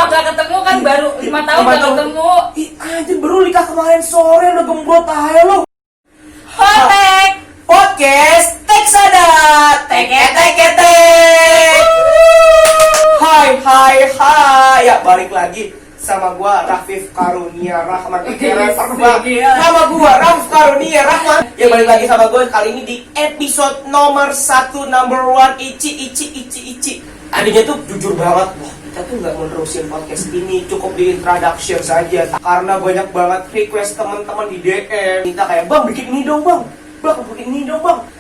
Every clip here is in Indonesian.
gak ketemu kan, baru 5 tahun gak ketemu. Ih anjir, baru nikah kemarin sore udah gembrot aja lo. Hotek Podcast Tek Sadat. Teke. Hai. Ya balik lagi sama gua Rafif Karunia Rahman. Sama gua Rafif Karunia Rahman. Ya balik lagi sama gua kali ini di episode nomor 1, number 1, Ici. Adanya tuh jujur banget, wah kita tuh nggak menerusin podcast ini, cukup di introduction saja karena banyak banget request teman-teman di DM minta kayak bang bikin ini dong bang.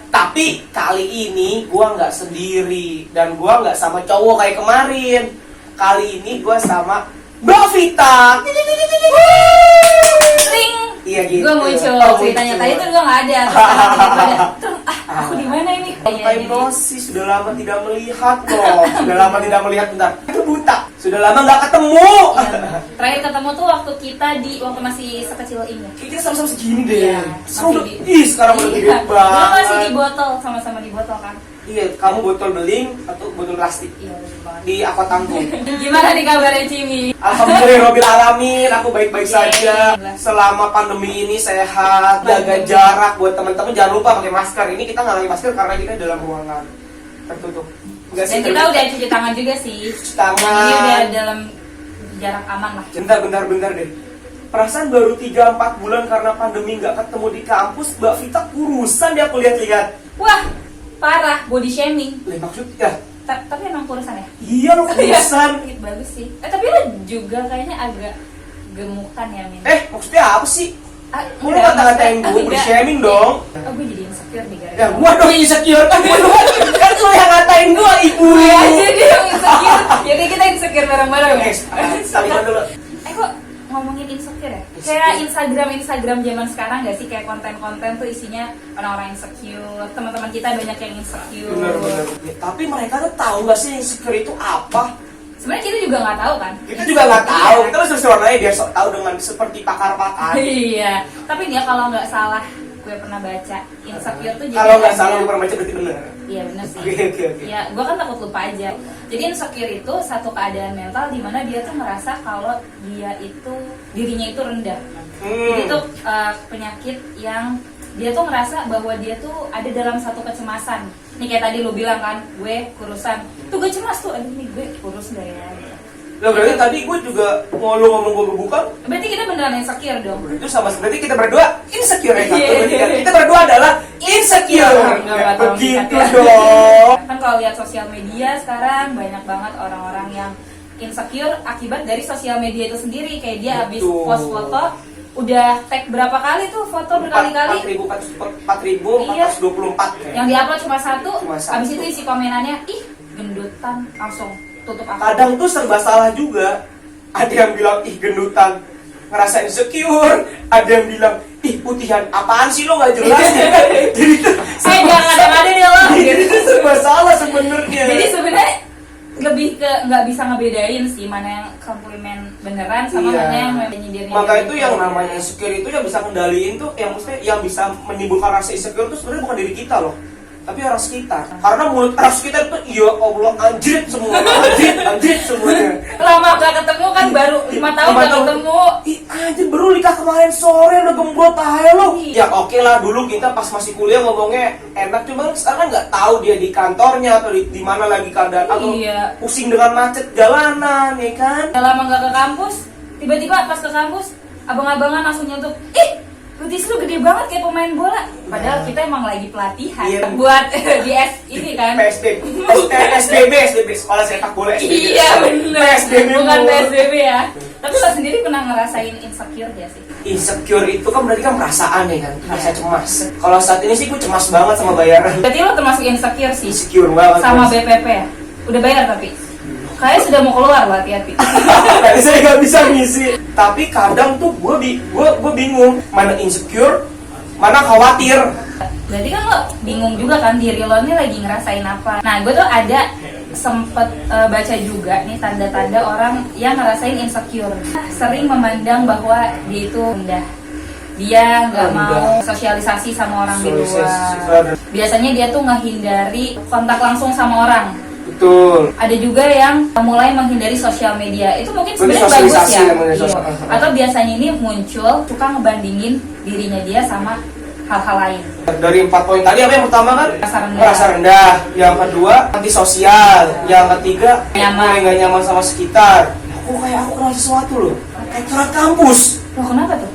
Tapi kali ini gua nggak sendiri dan gua nggak sama cowok kayak kemarin. Kali ini gua sama Mbak Vita. Ring. Iya gitu. Gue muncul ceritanya tadi tuh gue nggak ada. Terus aku di mana ini? Hipnosis, sudah lama tidak melihat loh. Bentar. Itu buta. Sudah lama nggak ketemu. Iya. Terakhir ketemu tuh waktu waktu masih sekecil ini. Kita sama-sama segini deh. Iya, Sekarang udah gede Dulu banget. masih di botol, sama-sama di botol kan. Iya, kamu botol beling atau botol plastik? Iya, betul banget. Di aqua tanggung. Gimana nih kabarnya Cimi? Alhamdulillah alamin, aku baik-baik saja. Alhamdulillah. Selama pandemi ini sehat, jaga jarak buat teman-teman, jangan lupa pakai masker. Ini kita nggak pakai masker karena kita dalam ruangan tertutup. Enggak Dan kita udah cuci tangan juga sih. cuci tangan. Ini udah dalam jarak aman lah. Bentar deh. Perasaan baru 3-4 bulan karena pandemi nggak ketemu di kampus, Mbak Vita kurusan dia aku lihat-lihat. Wah, parah body shaming. Maksudnya? Tapi emang kurusan ya? Iya lo kurusan. Bagus sih. Tapi lo juga kayaknya agak gemukan ya, Min. Maksudnya apa sih? Lu Enggak, kata-katain gue maksudnya- body shaming dong. Oh, gue jadi insecure nih gara-gara. Ya gua dong insecure kan gua doang. Kan lu yang ngatain gua ibu. Iya, jadi yang insecure. Jadi kita insecure bareng-bareng ya. Salingan dulu. Kok ngomongin insecure ya? Kayak Instagram zaman sekarang gak sih? Kayak konten-konten tuh isinya orang-orang insecure. Teman-teman kita banyak yang insecure. Bener. Ya, tapi mereka tuh tahu gak sih insecure itu apa? Sebenarnya kita juga nggak tahu kan? Kita juga nggak tahu. Kita harus warnanya biar sok tahu dengan seperti pakar-pakar. Iya. Tapi dia kalau nggak salah, gue pernah baca insecure tuh. Kalau nggak salah lu pernah baca berarti bener. Iya benar sih. Oke. Ya, gue kan takut lupa aja. Jadi insecure itu satu keadaan mental di mana dia tuh merasa kalau dirinya itu rendah. Jadi itu penyakit yang dia tuh ngerasa bahwa dia tuh ada dalam satu kecemasan. Nih kayak tadi lu bilang kan, gue kurusan. Tuh gue cemas tuh, aduh nih gue kurus gak ya? Nah berarti tadi gue juga mau lu ngomong gue bukan. Berarti kita beneran insecure dong. Itu sama seperti kita berdua insecure ya kan? Iya. Kita berdua adalah insecure. Nggak tahu Begitu kita. dong. Kan kalau lihat sosial media sekarang banyak banget orang-orang yang insecure akibat dari sosial media itu sendiri. Kayak dia habis Betul. post foto, udah tag berapa kali tuh foto berkali-kali. 4.424 Yang diupload cuma satu, Cuma satu. habis itu isi komenannya, ih gendutan, langsung tutup akun. Kadang tuh serba salah juga. Ada yang bilang ih gendutan, ngerasa insecure. Ada yang bilang ih putihan, apaan sih lo nggak jelas. Jadi tuh Jangan ada deh lo. jadi itu serba salah sebenarnya. Jadi sebenarnya lebih ke nggak bisa ngebedain sih mana yang komplimen beneran sama Iya. mana yang menyindirnya. Maka itu yang namanya insecure itu yang bisa kendaliin tuh, yang maksudnya yang bisa menimbulkan rasa insecure itu sebenarnya bukan diri kita loh, tapi orang sekitar. Karena mulut orang sekitar itu ya Allah anjrit semua, anjrit semuanya. Lama gak ketemu kan, baru 5 tahun gak ketemu. Ih anjir, baru nikah kemarin sore udah gembrot aja lo. Ya oke lah, dulu kita pas masih kuliah ngomongnya enak, cuma sekarang kan nggak tahu dia di kantornya atau di mana lagi keadaan atau Iya. pusing dengan macet jalanan ya kan. Udah lama gak ke kampus, tiba-tiba pas ke kampus abang-abangan langsung nyentuh, ih betis lu gede banget kayak pemain bola. Padahal kita emang lagi pelatihan Iya. buat di ini kan. SBB sekolah sepak bola SBB. Iya bener. PSBB Bukan mulu. PSBB ya. Tapi lo sendiri pernah ngerasain insecure gak sih? Insecure itu kan berarti kan perasaan ya kan, rasa cemas. Kalau saat ini sih gue cemas banget sama bayaran. Berarti lo termasuk insecure sih Insecure banget. sama BPP ya? Udah bayar tapi? Kayaknya sudah mau keluar lo, hati-hati. Saya nggak bisa ngisi. Tapi kadang tuh gue bingung mana insecure, mana khawatir. Berarti kan lo bingung juga kan diri lo ini lagi ngerasain apa. Nah gue tuh ada sempet baca juga nih tanda-tanda orang yang ngerasain insecure. Sering memandang bahwa dia itu rendah. Dia nggak mau sosialisasi sama orang di luar. Biasanya dia tuh ngehindari kontak langsung sama orang. Betul. Ada juga yang mulai menghindari sosial media. Itu mungkin sebenarnya bagus Sosialisasi ya. namanya, Iya. Atau biasanya ini muncul suka ngebandingin dirinya dia sama hal-hal lain. Dari 4 poin tadi apa yang pertama kan? Rasa rendah. Rasa rendah. Yang kedua antisosial. Yang ketiga Nyaman. mulai nggak nyaman sama sekitar. Aku kenal sesuatu loh. Kayak curhat kampus. Loh kenapa tuh?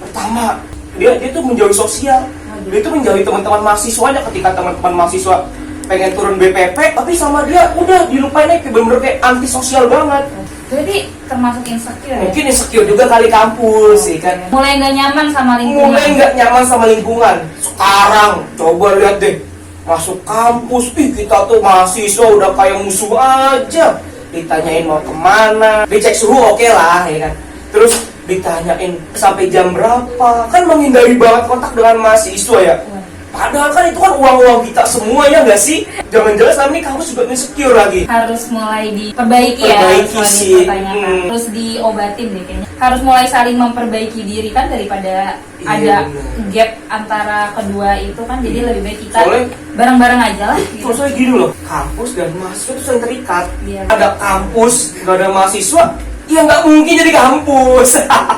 Pertama, dia tuh menjauhi sosial. Dia tuh menjauhi teman-teman mahasiswanya ketika teman-teman mahasiswa pengen turun BPP, tapi sama dia udah dilupain aja, bener-bener kayak antisosial banget. Berarti termasuk insecure ya? Mungkin insecure juga kali kampus, ya kan? Mulai nggak nyaman sama lingkungan. Mulai nggak nyaman sama lingkungan. Sekarang coba lihat deh, masuk kampus, kita tuh mahasiswa udah kayak musuh aja. Ditanyain mau kemana, dicek suhu oke lah, ya kan? Terus ditanyain sampai jam berapa, kan menghindari banget kontak dengan mahasiswa ya. Padahal kan itu kan uang-uang kita semua ya nggak sih? Jangan-jangan selama ini kampus juga insecure lagi. Harus mulai diperbaiki ya, Perbaiki harus sih. dipertanyakan. Harus diobatin deh kayaknya. Harus mulai saling memperbaiki diri kan daripada Iya, ada bener. gap antara kedua itu kan, jadi lebih baik kita Soalnya- bareng-bareng aja lah. Gitu. Terus saya gini loh, kampus dan mahasiswa itu sering terikat. Iya. Ada kampus, nggak ada mahasiswa, ya nggak mungkin jadi kampus.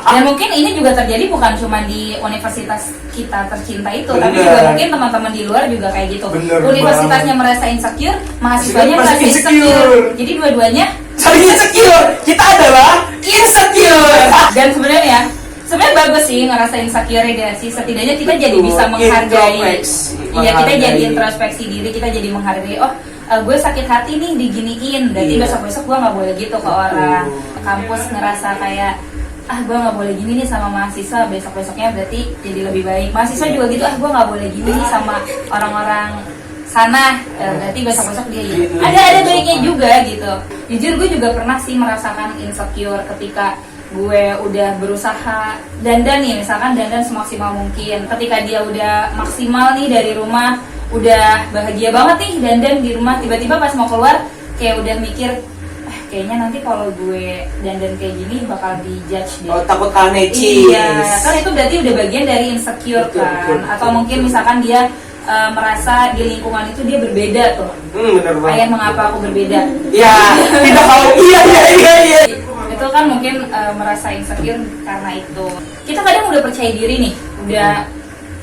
Dan mungkin ini juga terjadi bukan cuma di universitas kita tercinta itu, tapi Bener. juga mungkin teman-teman di luar juga kayak gitu. Bener Universitasnya merasa insecure, mahasiswanya Merasa merasa insecure. insecure. Jadi dua-duanya Saling insecure, kita adalah insecure. dan sebenarnya bagus sih ngerasa insecure ya sih, setidaknya kita jadi Betul. bisa menghargai. Introspeksi, Iya, kita menghargai. jadi introspeksi diri, kita jadi menghargai, oh gue sakit hati nih diginiin, berarti Iya. besok-besok gue nggak boleh gitu ke orang. Kampus ngerasa kayak gue nggak boleh gini nih sama mahasiswa, besok-besoknya berarti jadi lebih baik. Mahasiswa juga gitu, gue nggak boleh gini nih sama orang-orang sana, berarti besok-besok dia gitu. Ada baiknya juga gitu. Jujur gue juga pernah sih merasakan insecure ketika gue udah berusaha dandan nih, misalkan dandan semaksimal mungkin. Ketika dia udah maksimal nih dari rumah, udah bahagia banget nih dandan di rumah, tiba-tiba pas mau keluar kayak udah mikir, kayaknya nanti kalau gue dandan kayak gini bakal dijudge deh. Oh, takut kalah necis. Iya, kan itu berarti udah bagian dari insecure Betul, kan. betul, Atau betul, mungkin betul. misalkan dia merasa di lingkungan itu dia berbeda tuh. Bener banget. Kayak mengapa aku berbeda? Ya, tidak tahu. Iya. Itu kan mungkin merasa insecure karena itu. Kita kadang udah percaya diri nih, udah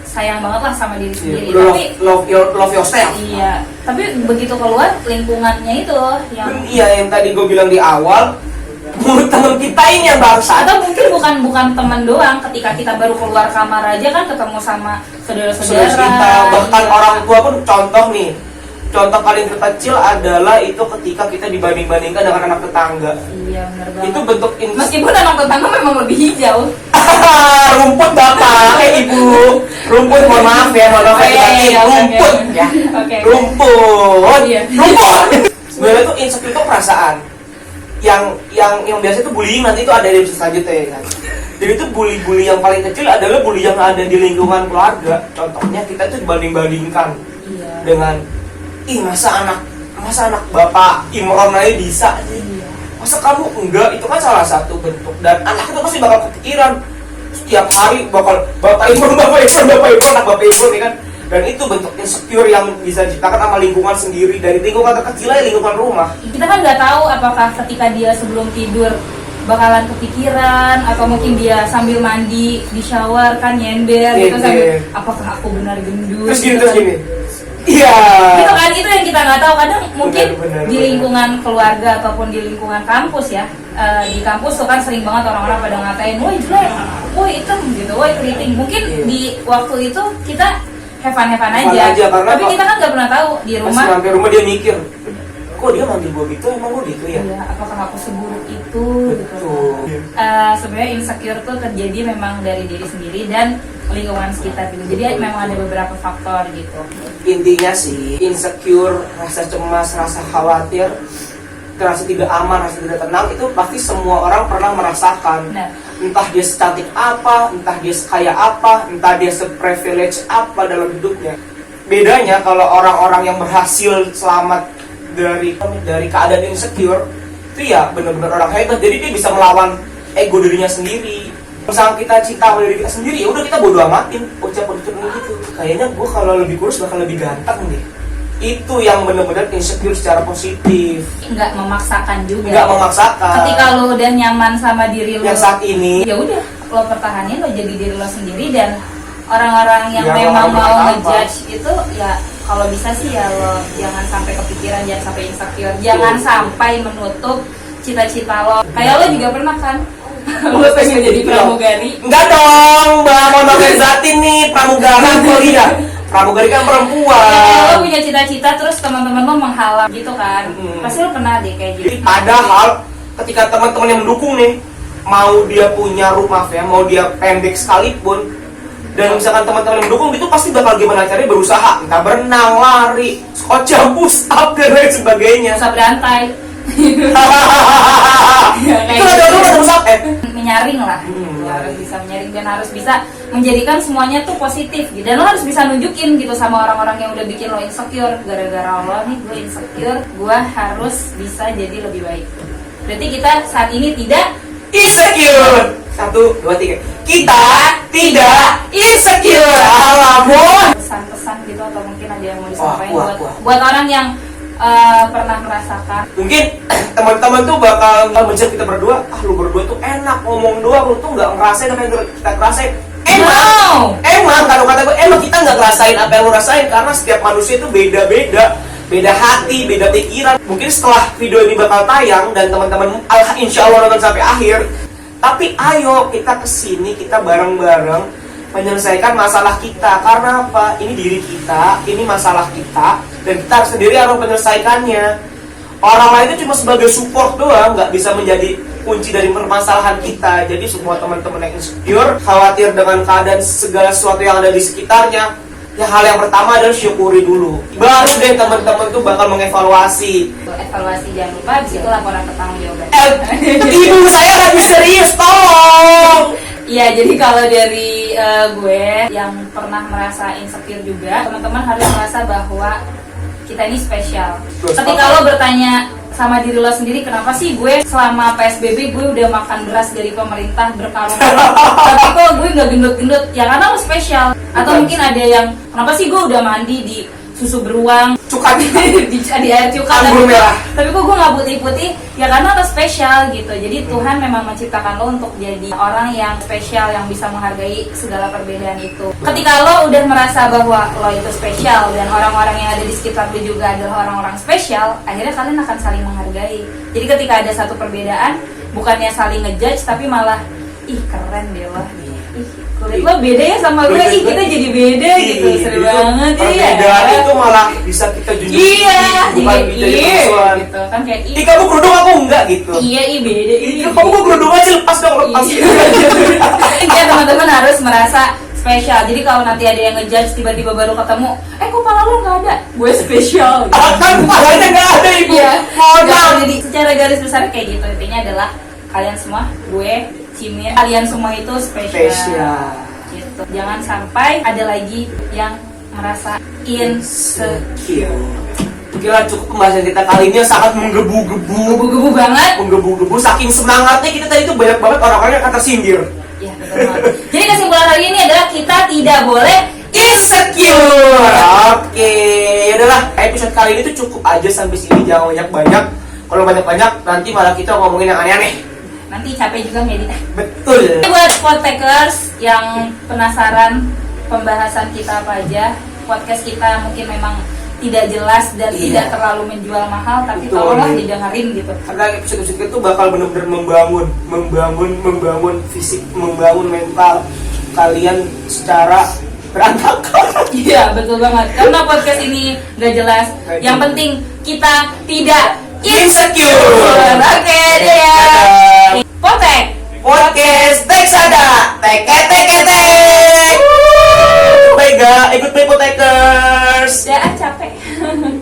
sayang banget lah sama diri sendiri. Udah Tapi love yourself. iya, tapi begitu keluar lingkungannya itu yang Iya, yang tadi gue bilang di awal, mulut teman kita ini yang bangsa. atau mungkin bukan teman doang, ketika kita baru keluar kamar aja kan ketemu sama saudara-saudara kita, bahkan iya. orang tua pun contoh nih. Contoh paling terkecil adalah itu ketika kita dibanding-bandingkan dengan anak tetangga. Iya benar banget. Itu bentuk Meskipun anak tetangga memang lebih hijau. rumput bapak, ibu. Rumput, mohon maaf ya, Iya, rumput ya. Oke. Rumput. Iya. Rumput. Sebenarnya tuh insecure itu perasaan. Yang biasa itu bullying, nanti itu ada di episode selanjutnya ya kan. Jadi itu bully yang paling kecil adalah bully yang ada di lingkungan keluarga. Contohnya kita tuh dibanding-bandingkan Iya. dengan masa anak bapak Imron aja bisa sih. Iya. Masa kamu enggak? Itu kan salah satu bentuk, dan anak itu pasti bakal kepikiran setiap hari bakal bapak Imron anak bapak Imron ya kan. Dan itu bentuk insecure yang bisa diciptakan sama lingkungan sendiri, dari lingkungan terkecil aja, lingkungan rumah. Kita kan nggak tahu apakah ketika dia sebelum tidur bakalan kepikiran, atau mungkin dia sambil mandi di shower kan nyender gitu sambil apakah aku benar gendut Terus gitu kan. gini. Iya. Itu kan, itu yang kita nggak tahu. Kadang mungkin Benar, di lingkungan keluarga ataupun di lingkungan kampus ya, di kampus tuh kan sering banget orang-orang pada ngatain, woi jelek, woi hitam gitu, woi keriting. Mungkin Iya. di waktu itu kita have fun Aja, aja, karena tapi kita kan nggak pernah tahu di Pas rumah. sampai rumah dia mikir, kok dia manggil gue gitu, emang gue gitu ya? Iya, apakah aku seburuk itu gitu. Betul. Sebenarnya insecure tuh terjadi memang dari diri sendiri dan lingkungan sekitar gitu. Jadi memang ada beberapa faktor gitu. Intinya sih, insecure, rasa cemas, rasa khawatir, rasa tidak aman, rasa tidak tenang, itu pasti semua orang pernah merasakan. Nah, Entah dia secantik apa, entah dia sekaya apa, entah dia seprivilege apa dalam hidupnya. Bedanya kalau orang-orang yang berhasil selamat dari keadaan insecure, itu ya benar-benar orang hebat. Jadi dia bisa melawan ego dirinya sendiri. Misalnya kita cinta sama diri kita sendiri, ya udah kita bodo amatin ucapan gitu. Kayaknya gue kalau lebih kurus bakal lebih ganteng deh. itu yang benar-benar insecure secara positif, nggak memaksakan juga. nggak memaksakan. Ketika lo udah nyaman sama diri lo yang saat ini, ya udah lo pertahanin, lo jadi diri lo sendiri. Dan orang-orang yang Ya, memang orang mau apa? ngejudge itu ya kalau bisa sih ya lo jangan sampai kepikiran, jangan sampai insecure, jangan sampai menutup cita-cita lo. Kayak lo juga pernah kan lo pengen jadi pramugari. enggak dong, Mbak, mau organizatin nih pramugari lagi ya. Pramugari kan Ya, perempuan. lo punya cita-cita terus teman-teman lo menghalang gitu kan. Pasti lo pernah deh kayak gitu. Jadi padahal ketika teman-teman yang mendukung nih, mau dia punya rumah ya, mau dia pendek sekalipun, dan misalkan teman-teman yang mendukung itu pasti bakal gimana caranya berusaha, entah berenang, lari, skotjam, push up dan lain sebagainya. Bisa berantai. Itu ada dulu push up Menyaring lah. Lo harus bisa menyaring dan harus bisa menjadikan semuanya tuh positif gitu. Dan lo harus bisa nunjukin gitu sama orang-orang yang udah bikin lo insecure. Gara-gara lo nih gue insecure, gue harus bisa jadi lebih baik. Berarti kita saat ini tidak insecure. 1, 2, 3. Kita tidak insecure. Alamun. pesan-pesan gitu atau mungkin ada yang mau disampaikan Wah. buat orang yang pernah merasakan. Mungkin teman-teman tuh bakal menjadi kita berdua, lu berdua tuh enak ngomong doang, lu tuh nggak ngerasain apa yang kita ngerasain. Emang kalau kata gue, emang kita nggak ngerasain apa yang lu rasain karena setiap manusia itu beda-beda, beda hati, beda pikiran. Mungkin setelah video ini bakal tayang dan teman-teman insya Allah nonton sampai akhir. Tapi ayo kita kesini, kita bareng-bareng menyelesaikan masalah kita. Karena apa? Ini diri kita, ini masalah kita, dan kita sendiri harus menyelesaikannya. Orang lain itu cuma sebagai support doang, nggak bisa menjadi kunci dari permasalahan kita. Jadi semua teman-teman yang insecure, khawatir dengan keadaan segala sesuatu yang ada di sekitarnya, ya hal yang pertama adalah syukuri dulu. Baru deh teman-teman tuh bakal mengevaluasi. Evaluasi jangan lupa, di situ laporan pertanggungjawaban. Ibu saya lagi serius, tolong. Iya, jadi kalau dari gue yang pernah merasa insecure juga, teman-teman harus merasa bahwa kita ini spesial. Ketika lo bertanya sama diri lo sendiri, kenapa sih gue selama PSBB gue udah makan beras dari pemerintah berkarung-karung, tapi kok gue nggak gendut-gendut? Ya karena lo spesial. Atau mungkin ada yang, kenapa sih gue udah mandi di susu beruang, Cuka di air cuka, anggur merah, tapi kok gue nggak putih-putih? Ya karena lo spesial gitu. Jadi Tuhan memang menciptakan lo untuk jadi orang yang spesial, yang bisa menghargai segala perbedaan itu. Ketika lo udah merasa bahwa lo itu spesial dan orang-orang yang ada di sekitar lo juga adalah orang-orang spesial, akhirnya kalian akan saling menghargai. Jadi ketika ada satu perbedaan, bukannya saling ngejudge, tapi malah ih keren deh lo, ih kulit lo beda ya sama gue, ih kita jadi beda gitu. Seru banget ya. Perbedaan itu malah bisa kita junjung Iya, bukan jadi jadi permusuhan. gitu kan kayak Ih kamu kerudung aku enggak gitu. iya beda. Ih kamu kok kerudung aja lepas dong, lepas. Iya, teman-teman harus merasa spesial. Jadi kalau nanti ada yang ngejudge tiba-tiba baru ketemu, kok pala lo nggak ada? Gue spesial. Gitu. Kan palanya nggak ada ibu. Iya. Mohon maaf. Jadi secara garis besar kayak gitu. Intinya adalah kalian semua, gue, Cimin, kalian semua itu spesial. Gitu. Jangan sampai ada lagi yang merasa insecure. Kira cukup pembahasan kita kali ini yang sangat menggebu-gebu. Gebu-gebu banget. Menggebu-gebu saking semangatnya kita tadi tuh banyak banget orang-orang yang akan tersindir. Ya, betul banget. Jadi kesimpulan hari ini adalah kita tidak boleh insecure. Oke, yaudahlah episode kali ini tuh cukup aja sampai sini, jangan banyak-banyak. Kalau banyak-banyak nanti malah kita ngomongin yang aneh-aneh. Nanti capek juga ngedit. Betul. Ini buat podtakers yang penasaran pembahasan kita apa aja, podcast kita mungkin memang tidak jelas dan tidak terlalu menjual mahal, tapi Betul. tolonglah didengerin gitu. Karena episode-episode itu bakal benar-benar membangun fisik, membangun mental kalian secara berantakan. Iya, betul banget. Karena podcast ini gak jelas. Yang penting kita tidak Insecure. Oke, deh ya. Potek Podcast Teksada. Teke. Baik, ikut play Potekers. Ya, capek.